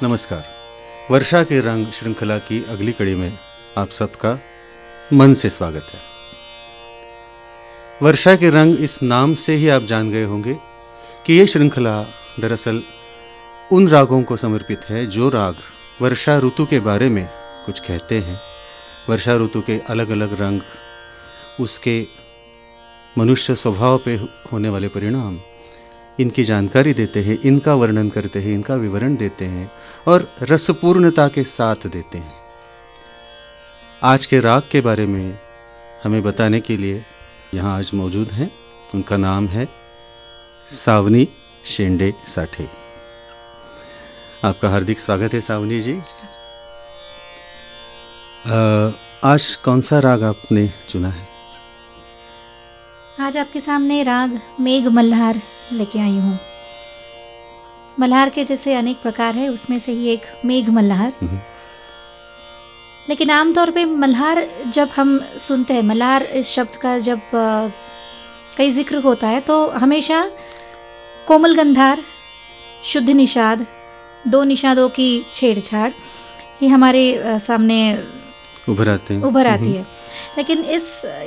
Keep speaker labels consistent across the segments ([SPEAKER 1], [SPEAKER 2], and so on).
[SPEAKER 1] नमस्कार। वर्षा के रंग श्रृंखला की अगली कड़ी में आप सबका मन से स्वागत है। वर्षा के रंग इस नाम से ही आप जान गए होंगे कि ये श्रृंखला दरअसल उन रागों को समर्पित है जो राग वर्षा ऋतु के बारे में कुछ कहते हैं। वर्षा ऋतु के अलग अलग रंग, उसके मनुष्य स्वभाव पे होने वाले परिणाम, इनकी जानकारी देते हैं, इनका वर्णन करते हैं, इनका विवरण देते हैं और रसपूर्णता के साथ देते हैं। आज के राग के बारे में हमें बताने के लिए यहाँ आज मौजूद हैं। उनका नाम है सावनी शेंडे साठे। आपका हार्दिक स्वागत है सावनी जी। आज कौन सा राग आपने चुना है?
[SPEAKER 2] आज आपके सामने राग मेघ मल्हार लेके आई हूँ। मल्हार के जैसे अनेक प्रकार है, उसमें से ही एक मेघ मल्हार। लेकिन आमतौर पे मल्हार जब हम सुनते हैं, मल्हार इस शब्द का जब कई जिक्र होता है तो हमेशा कोमल गंधार, शुद्ध निषाद, दो निषादों की छेड़छाड़ ये हमारे सामने उभर आती है। लेकिन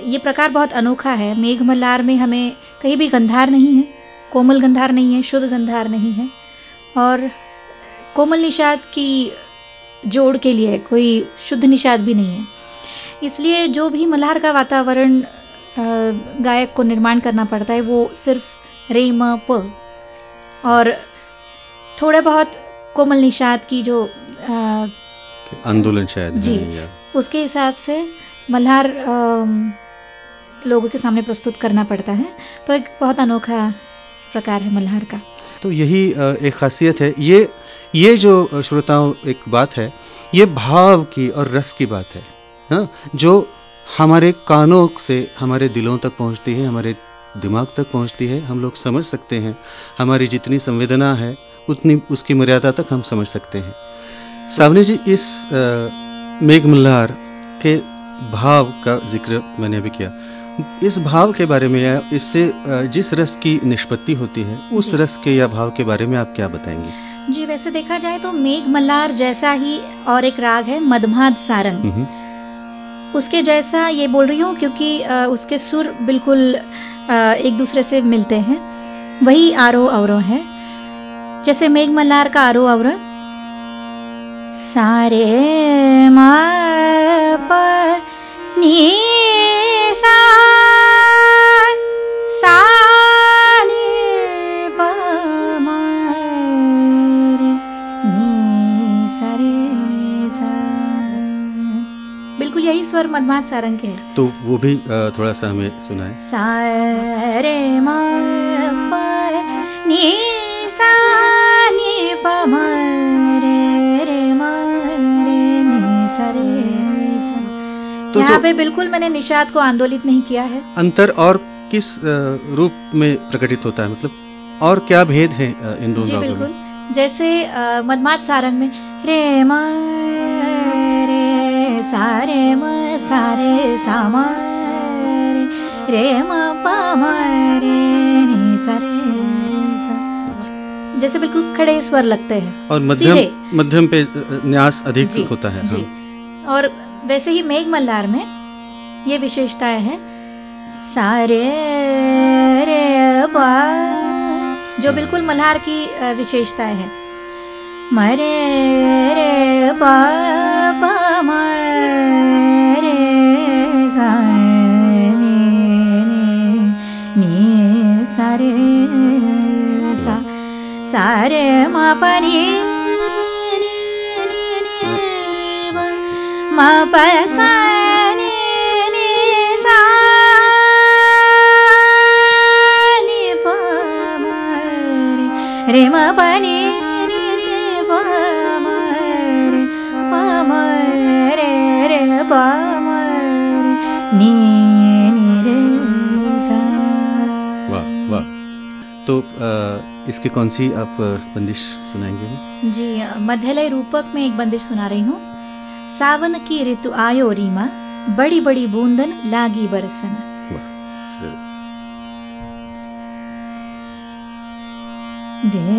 [SPEAKER 2] ये प्रकार बहुत अनोखा है। मेघ मल्हार में हमें कहीं भी गंधार नहीं है, कोमल गंधार नहीं है, शुद्ध गंधार नहीं है और कोमल निषाद की जोड़ के लिए कोई शुद्ध निषाद भी नहीं है। इसलिए जो भी मल्हार का वातावरण गायक को निर्माण करना पड़ता है वो सिर्फ रे म प और थोड़ा बहुत कोमल निषाद की जो
[SPEAKER 1] आंदोलन शायद
[SPEAKER 2] जी, उसके हिसाब से मल्हार लोगों के सामने प्रस्तुत करना पड़ता है। तो एक बहुत अनोखा प्रकार है मल्हार का।
[SPEAKER 1] तो यही एक खासियत है। ये जो श्रोताओं एक बात है, ये भाव की और रस की बात है, हाँ, जो हमारे कानों से हमारे दिलों तक पहुंचती है, हमारे दिमाग तक पहुंचती है। हम लोग समझ सकते हैं, हमारी जितनी संवेदना है उतनी उसकी मर्यादा तक हम समझ सकते हैं। सावनी जी, इस मेघ मल्हार के भाव का जिक्र मैंने अभी किया। इस भाव के बारे में या इससे जिस रस की निष्पत्ति होती है उस रस के या भाव के बारे में आप क्या बताएंगे?
[SPEAKER 2] जी, वैसे देखा जाए तो मेघ मल्हार जैसा ही और एक राग है मदमाद सारंग, उसके जैसा ये बोल रही हूँ क्योंकि उसके सुर बिल्कुल एक दूसरे से मिलते हैं। वही आरोह अवरोह है। जैसे मेघ मल्हार का आरोह अवरोह सारे मा प नी सा सा नी प म रे नी सा रे सा। बिल्कुल यही स्वर मदमाद सारंग के हैं।
[SPEAKER 1] तो वो भी थोड़ा सा हमें सुनाएं।
[SPEAKER 2] सा रे म प नी सा नी प म तो यहाँ पे बिल्कुल मैंने निषाद को आंदोलित नहीं किया है।
[SPEAKER 1] अंतर और किस रूप में प्रकटित होता है, मतलब और क्या भेद है इन दोनों रागों में?
[SPEAKER 2] बिल्कुल, जैसे मदमाद सारंग में रे म रे सा रे म सा रे सा म रे म प म रे नी सा रे सा, जैसे बिल्कुल खड़े स्वर लगते हैं
[SPEAKER 1] और मध्यम पे न्यास अधिक होता है।
[SPEAKER 2] जी। और वैसे ही मेघ मल्हार में ये विशेषताएं हैं सारे रे बा, जो बिल्कुल मल्हार की विशेषताएं हैं। मरे रे बा पा म रे सा नी सा रे सा सा रे म प नी म प सा नी नी सा नी प म रे म प नी नी प म रे प म रे प म नी नी रे सा।
[SPEAKER 1] वाह वाह। तो इसकी कौन सी आप बंदिश सुनाएंगे? जी,
[SPEAKER 2] मध्यलय रूपक में एक बंदिश सुना रही हूँ। सावन की ऋतु आयो रीमा, बड़ी बड़ी बूंदन लागी बरसन। दे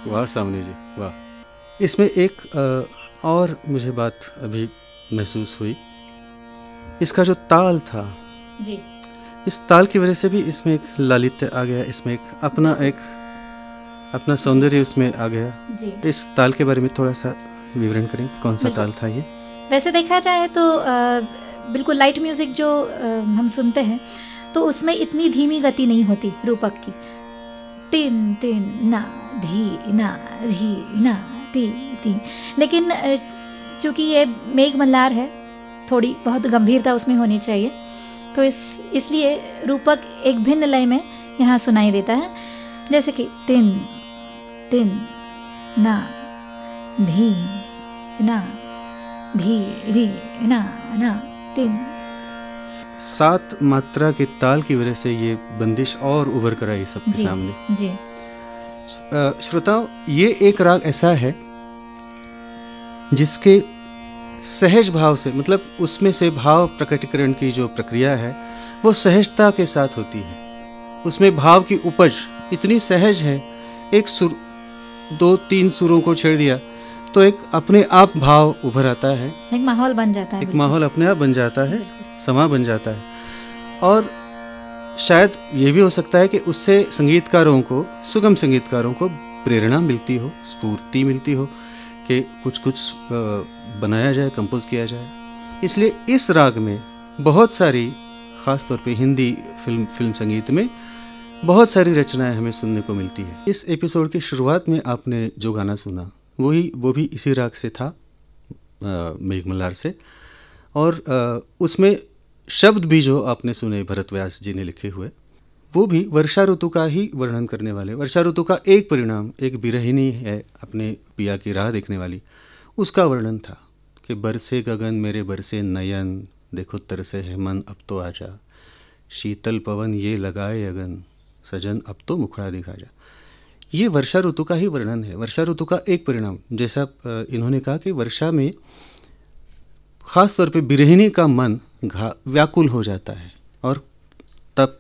[SPEAKER 1] वाह सामने जी, वाह। इसमें एक और मुझे बात अभी महसूस हुई, इसका जो ताल था
[SPEAKER 2] जी,
[SPEAKER 1] इस ताल की वजह से भी इसमें एक लालित्य आ गया, इसमें एक अपना सौंदर्य उसमें आ गया
[SPEAKER 2] जी।
[SPEAKER 1] इस ताल के बारे में थोड़ा सा विवरण करें, कौन सा ताल था ये?
[SPEAKER 2] वैसे देखा जाए तो बिल्कुल लाइट म्यूज़िक जो हम सुनते हैं तो उसमें इतनी धीमी गति नहीं होती रूपक की, तीन तीन ना धी ना ती ती। लेकिन चूँकि ये मेघ मल्हार है, थोड़ी बहुत गंभीरता उसमें होनी चाहिए, तो इसलिए रूपक एक भिन्न लय में यहाँ सुनाई देता है, जैसे कि तिन तिन ना धी ना धी धी ना तिन।
[SPEAKER 1] 7 मात्रा के ताल की वजह से ये बंदिश और उभर कर आई सबके सामने।
[SPEAKER 2] जी।
[SPEAKER 1] श्रोताओं, ये एक राग ऐसा है जिसके सहज भाव से, मतलब उसमें से भाव प्रकटीकरण की जो प्रक्रिया है वो सहजता के साथ होती है। उसमें भाव की उपज इतनी सहज है, एक सुर 2-3 सुरों को छेड़ दिया तो एक अपने आप भाव उभर आता है,
[SPEAKER 2] एक माहौल बन जाता है,
[SPEAKER 1] एक माहौल अपने आप बन जाता है, समा बन जाता है। और शायद ये भी हो सकता है कि उससे संगीतकारों को, सुगम संगीतकारों को प्रेरणा मिलती हो, स्फूर्ति मिलती हो कि कुछ बनाया जाए, कंपोज किया जाए। इसलिए इस राग में बहुत सारी, ख़ास तौर पे हिंदी फिल्म संगीत में बहुत सारी रचनाएं हमें सुनने को मिलती है। इस एपिसोड की शुरुआत में आपने जो गाना सुना वो भी इसी राग से था, मेघ मल्हार से। और उसमें शब्द भी जो आपने सुने भरत व्यास जी ने लिखे हुए, वो भी वर्षा ऋतु का ही वर्णन करने वाले, वर्षा ऋतु का एक परिणाम, एक बिरहिनी है अपने पिया की राह देखने वाली, उसका वर्णन था कि बरसे गगन मेरे बरसे नयन, देखो तरसे है मन अब तो आजा, शीतल पवन ये लगाए अगन, सजन अब तो मुखड़ा दिखा जा। ये वर्षा ऋतु का ही वर्णन है, वर्षा ऋतु का एक परिणाम। जैसा इन्होंने कहा कि वर्षा में ख़ास तौर पे बिरहिनी का मन व्याकुल हो जाता है, और तब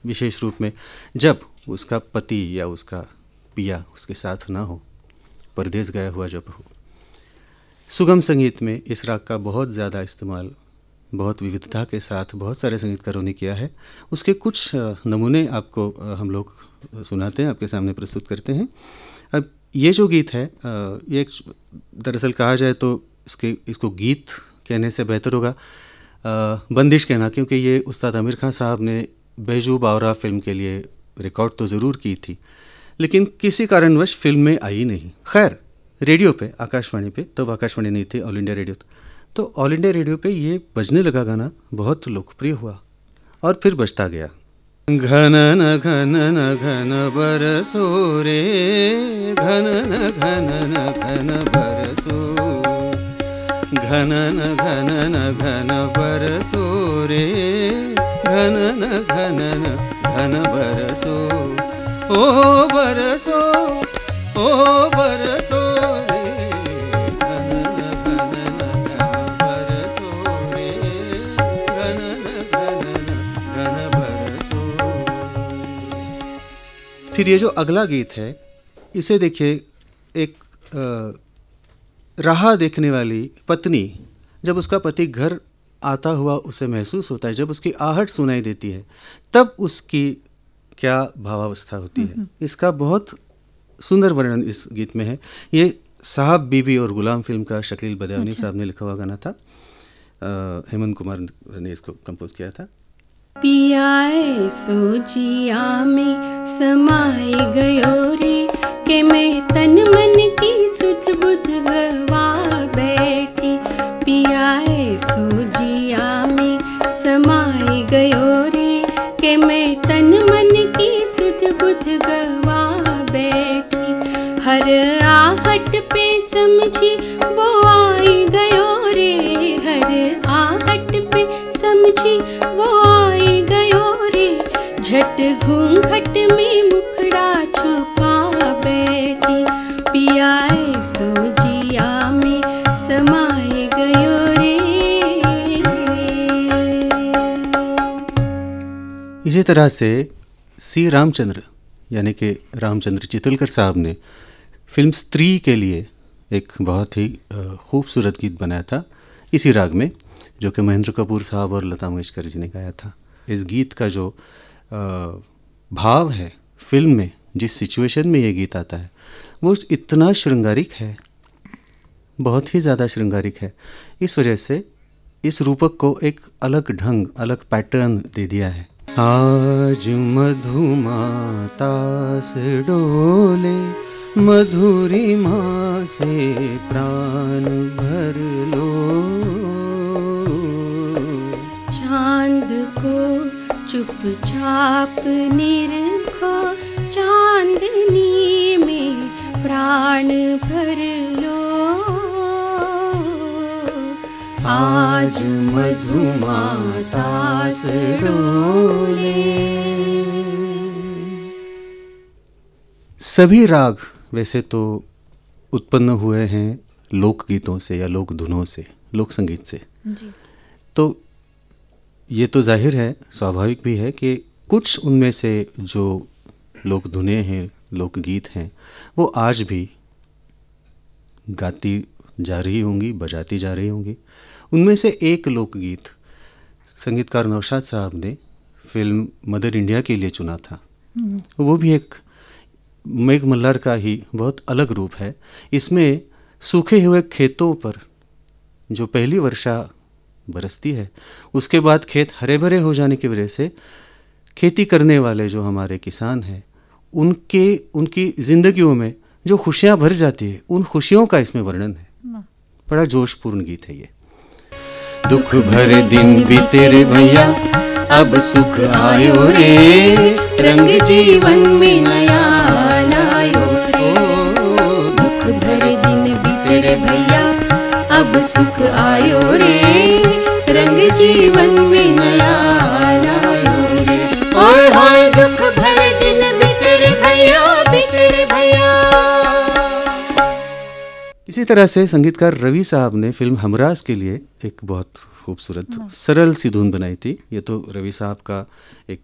[SPEAKER 1] विशेष रूप में जब उसका पति या उसका पिया उसके साथ ना हो, परदेश गया हुआ जब हो। सुगम संगीत में इस राग का बहुत ज़्यादा इस्तेमाल बहुत विविधता के साथ बहुत सारे संगीतकारों ने किया है। उसके कुछ नमूने आपको हम लोग सुनाते हैं, आपके सामने प्रस्तुत करते हैं। अब ये जो गीत है, ये दरअसल कहा जाए तो इसको गीत कहने से बेहतर होगा बंदिश कहना, क्योंकि ये उस्ताद आमिर खान साहब ने बैजू बावरा फिल्म के लिए रिकॉर्ड तो ज़रूर की थी, लेकिन किसी कारणवश फिल्म में आई नहीं। खैर, रेडियो पे, आकाशवाणी पे, तब आकाशवाणी नहीं थी, ऑल इंडिया रेडियो, तो ऑल इंडिया रेडियो पे ये बजने लगा, गाना बहुत लोकप्रिय हुआ और फिर बजता गया। घनन घनन घन बरसो रे, घनन घनन घन बरसो, घनन घनन घन बरसो रे, घनन घनन घन बरसो, ओ बरसो रे, घनन घनन घन बरसो रे, घनन घनन घन बरसो। फिर ये जो अगला गीत है, इसे देखिए, एक राह देखने वाली पत्नी, जब उसका पति घर आता हुआ उसे महसूस होता है, जब उसकी आहट सुनाई देती है, तब उसकी क्या भावावस्था होती है, इसका बहुत सुंदर वर्णन इस गीत में है। ये साहब बीबी और गुलाम फिल्म का शकील बदायूनी साहब ने लिखा हुआ गाना था, हेमंत कुमार ने इसको कंपोज किया था।
[SPEAKER 3] पियाए सोजिया में समाए गयो रे, के मैं तन मन की सुध बुध गवा बैठी, पियाए सोजिया में समाए गयो रे, के मैं तन मन की सुध बुध गवा बैठी, हर आहट पे समझी वो आई गयो रे, हर आहट पे समझी वो आई गयो रे, झट घूंघट में मुखड़ा छुपा बैठी, पियाए सोजिया में समाए गयो रे।
[SPEAKER 1] इसी तरह से सी रामचंद्र यानी कि रामचंद्र चितलकर साहब ने फिल्म स्त्री के लिए एक बहुत ही खूबसूरत गीत बनाया था इसी राग में, जो कि महेंद्र कपूर साहब और लता मंगेशकर जी ने गाया था। इस गीत का जो भाव है फिल्म में, जिस सिचुएशन में ये गीत आता है, वो इतना श्रृंगारिक है, बहुत ही ज़्यादा श्रृंगारिक है। इस वजह से इस रूपक को एक अलग ढंग, अलग पैटर्न दे दिया है। आज मधुमाता से डोले, मधुरिमा से प्राण भर लो,
[SPEAKER 3] चांद को चुपचाप निरखो, चांदनी में प्राण भर लो,
[SPEAKER 1] आज मधुमाता से डोले। सभी राग वैसे तो उत्पन्न हुए हैं लोकगीतों से या लोक धुनों से, लोक संगीत से
[SPEAKER 2] जी।
[SPEAKER 1] तो ये तो जाहिर है, स्वाभाविक भी है कि कुछ उनमें से जो लोक धुनें हैं, लोकगीत हैं, वो आज भी गाती जा रही होंगी, बजाती जा रही होंगी। उनमें से एक लोकगीत संगीतकार नौशाद साहब ने फिल्म मदर इंडिया के लिए चुना था। वो भी एक मेघ मल्हार का ही बहुत अलग रूप है। इसमें सूखे हुए खेतों पर जो पहली वर्षा बरसती है, उसके बाद खेत हरे भरे हो जाने की वजह से खेती करने वाले जो हमारे किसान हैं, उनकी ज़िंदगियों में जो खुशियाँ भर जाती है, उन खुशियों का इसमें वर्णन है। बड़ा जोशपूर्ण गीत है ये। दुख भरे दिन बीते रे भैया, अब सुख आयो रे, रंग जीवन में नया लायो रे।
[SPEAKER 3] दुख भरे दिन बीते रे भैया, अब सुख आयो रे, रंग जीवन में नया लायो रे। हाय हाय दुख भरे दिन बीते रे भैया, बीते रे भैया।
[SPEAKER 1] इसी तरह से संगीतकार रवि साहब ने फिल्म हमराज के लिए एक बहुत खूबसूरत सरल सी धुन बनाई थी। ये तो रवि साहब का एक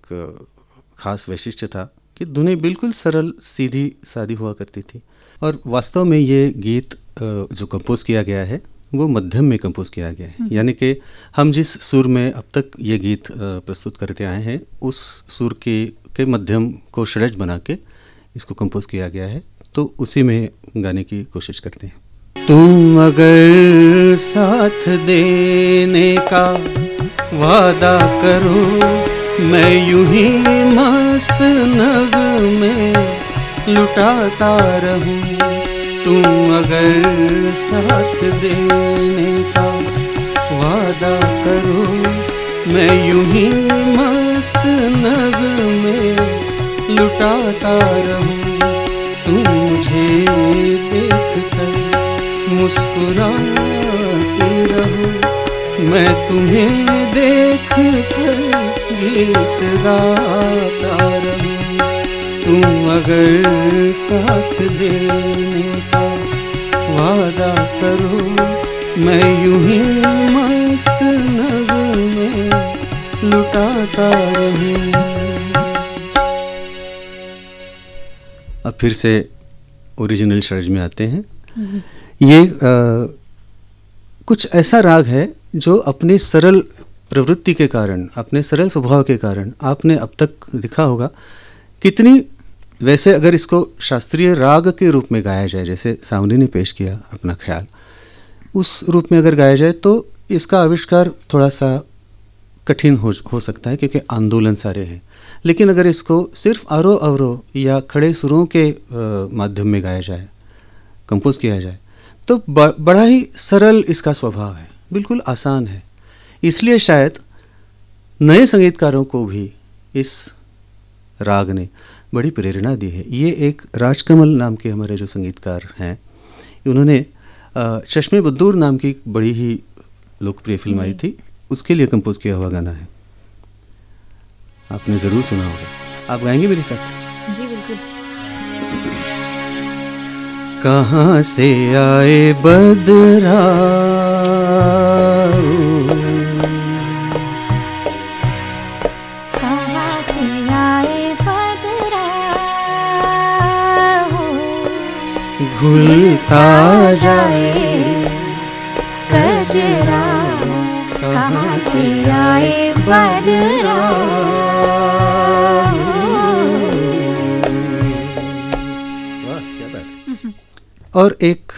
[SPEAKER 1] खास वैशिष्ट्य था कि धुनें बिल्कुल सरल, सीधी सादी हुआ करती थी। और वास्तव में ये गीत जो कंपोज किया गया है वो मध्यम में कंपोज किया गया है, यानी कि हम जिस सुर में अब तक ये गीत प्रस्तुत करते आए हैं, उस सुर के मध्यम को षड्ज बना के इसको कंपोज किया गया है। तो उसी में गाने की कोशिश करते हैं। तुम अगर साथ देने का वादा करो, मैं यूं ही मस्त नग में लुटाता रहूं। तुम अगर साथ देने का वादा करो, मैं यूं ही मस्त नग में लुटाता रहूं। तुम मुझे देख कर मुस्कुराते रहो, मैं तुम्हें देख कर गीत गाता रहूं। तुम अगर साथ देने का वादा करो, मैं यूं ही मस्त नग में लुटाता रहूं। अब फिर से ओरिजिनल षड्ज में आते हैं। ये कुछ ऐसा राग है जो अपनी सरल प्रवृत्ति के कारण, अपने सरल स्वभाव के कारण आपने अब तक देखा होगा कितनी, वैसे अगर इसको शास्त्रीय राग के रूप में गाया जाए, जैसे सावनी ने पेश किया अपना ख्याल, उस रूप में अगर गाया जाए तो इसका आविष्कार थोड़ा सा कठिन हो सकता है, क्योंकि आंदोलन सारे हैं। लेकिन अगर इसको सिर्फ आरोह अवरोह या खड़े सुरों के माध्यम में गाया जाए, कंपोज किया जाए, तो बड़ा ही सरल इसका स्वभाव है, बिल्कुल आसान है। इसलिए शायद नए संगीतकारों को भी इस राग ने बड़ी प्रेरणा दी है। ये एक राजकमल नाम के हमारे जो संगीतकार हैं, उन्होंने चश्मे बद्दूर नाम की बड़ी ही लोकप्रिय फिल्म आई थी, उसके लिए कंपोज किया हुआ गाना है, आपने ज़रूर सुना होगा। आप गाएंगे मेरे साथ?
[SPEAKER 2] जी बिल्कुल।
[SPEAKER 1] कहाँ से आए बदरा,
[SPEAKER 2] कहाँ से आए बदरा,
[SPEAKER 1] घुलता जाए,
[SPEAKER 2] गजरा कहाँ से आए बदरा।
[SPEAKER 1] वाह क्या बात है। और एक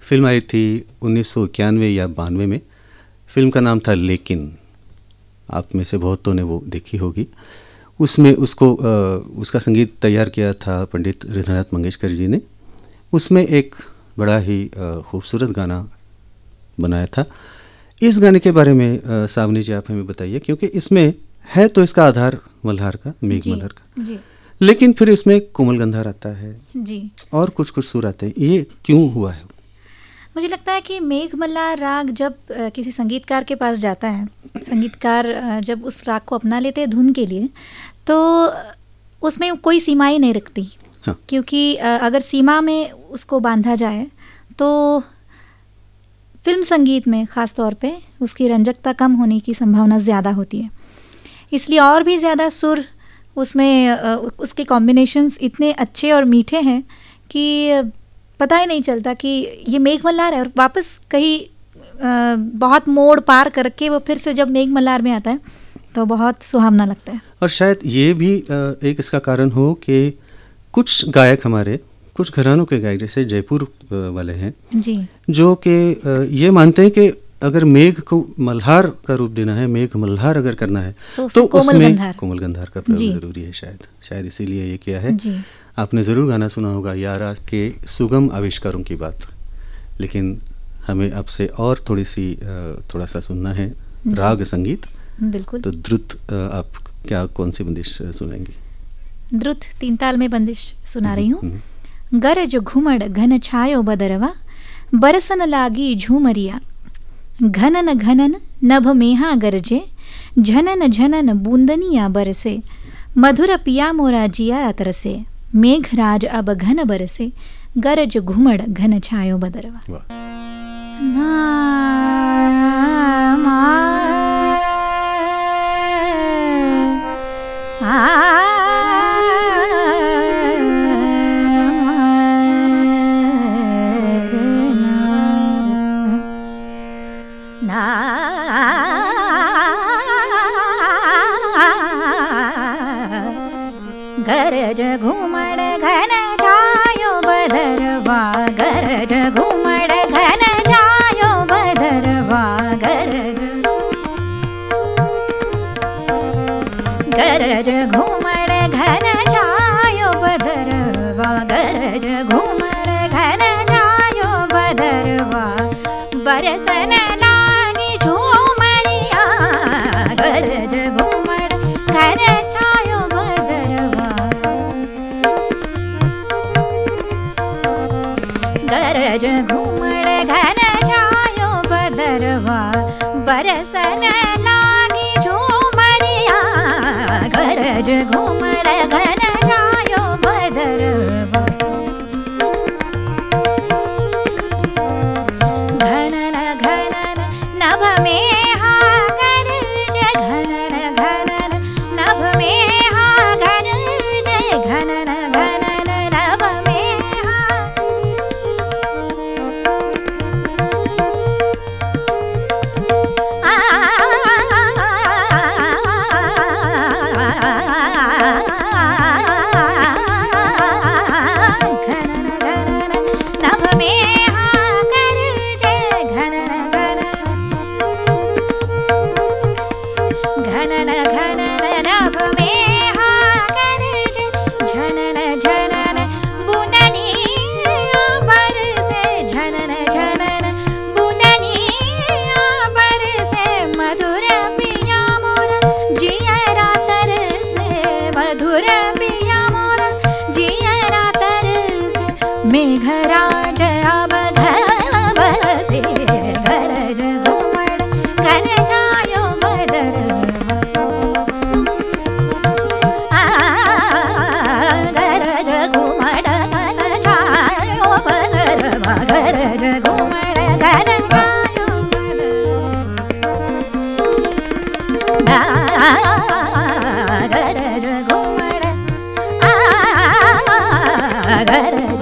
[SPEAKER 1] फिल्म आई थी 1991 या 92 में, फिल्म का नाम था लेकिन, आप में से बहुतों ने वो देखी होगी। उसमें उसका संगीत तैयार किया था पंडित हृदयनाथ मंगेशकर जी ने। उसमें एक बड़ा ही खूबसूरत गाना बनाया था। इस गाने के बारे में सावनी जी आप हमें बताइए, क्योंकि इसमें है तो इसका आधार मल्हार का, मेघ मल्हार का
[SPEAKER 2] जी,
[SPEAKER 1] लेकिन फिर इसमें कोमल गंधार आता है
[SPEAKER 2] जी,
[SPEAKER 1] और कुछ कुछ सुर आते हैं। ये क्यों हुआ है?
[SPEAKER 2] मुझे लगता है कि मेघ मल्हार राग जब किसी संगीतकार के पास जाता है, संगीतकार जब उस राग को अपना लेते हैं धुन के लिए, तो उसमें कोई सीमाएं नहीं रखती।
[SPEAKER 1] हाँ।
[SPEAKER 2] क्योंकि अगर सीमा में उसको बांधा जाए तो फिल्म संगीत में ख़ास तौर पे उसकी रंजकता कम होने की संभावना ज़्यादा होती है। इसलिए और भी ज़्यादा सुर उसमें उसके कॉम्बिनेशंस इतने अच्छे और मीठे हैं कि पता ही नहीं चलता कि ये मेघ मल्हार है, और वापस कहीं बहुत मोड़ पार करके वो फिर से जब मेघ मल्हार में आता है तो बहुत सुहावना लगता है। और
[SPEAKER 1] शायद ये भी एक इसका कारण हो कि कुछ गायक हमारे, कुछ घरानों के गायक जैसे जयपुर वाले हैं
[SPEAKER 2] जी, जो
[SPEAKER 1] कि ये मानते हैं कि अगर मेघ को मल्हार का रूप देना है, मेघ मल्हार अगर करना है तो उसमें कोमल गंधार का प्रयोग जरूरी है। शायद इसीलिए ये किया है। आपने ज़रूर गाना सुना होगा यारा के सुगम आविष्कारों की बात, लेकिन हमें आपसे और थोड़ा सा सुनना है राग संगीत।
[SPEAKER 2] बिल्कुल।
[SPEAKER 1] तो द्रुत आप कौन सी बंदिश सुनाएंगी?
[SPEAKER 2] द्रुत 3 ताल में बंदिश सुना रही हूँ। गरज घुमड़ घन छायो बदरवा, बरसन लागी झूमरिया, घनन घनन नभ मेहा गरजे, झनन झनन बूंदनिया बरसे, मधुर पिया मोरा जिया तरसे, मेघराज अब घन बरसे, गरज घुमड़ घन छायो बदरवा। गरज घुमड़ घन छायो बदरवा, गरज घुमड़ घन छायो बदरवा, गरज घुमड़ घन छायो बदरवा, गरज घुमड़ घन छायो बदरवा, बरसन लागी झूमरिया, गरज घुमड़ घन छायो बदरवा, गरज घुमड़ घन छायो बदरवा, बरसन लागी झूमरिया, गरज घुमड़ घन छायो बदरवा, घनन घनन नभ में हा गरज, घनन घनन नभ में हा गरज, घनन घनन नभ में हा, घनन घनन नभ में हा गरज, घनन घनन घनन नभ में हा गरज, झनन झनन बूंदनिया बरसे, झनन झनन बूंदनिया बरसे, मधुर पिया मोरा जियरा तरसे, मधुर पिया मोरा जियरा तरसे, मेघराज अब घन बरसे, गरज घुमड़ घन छायो बदरवा, गरज घुमड़ घन छायो बदरवा, गरज घुमड़ घन छायो बदरवा, गरज घुमड़, गरज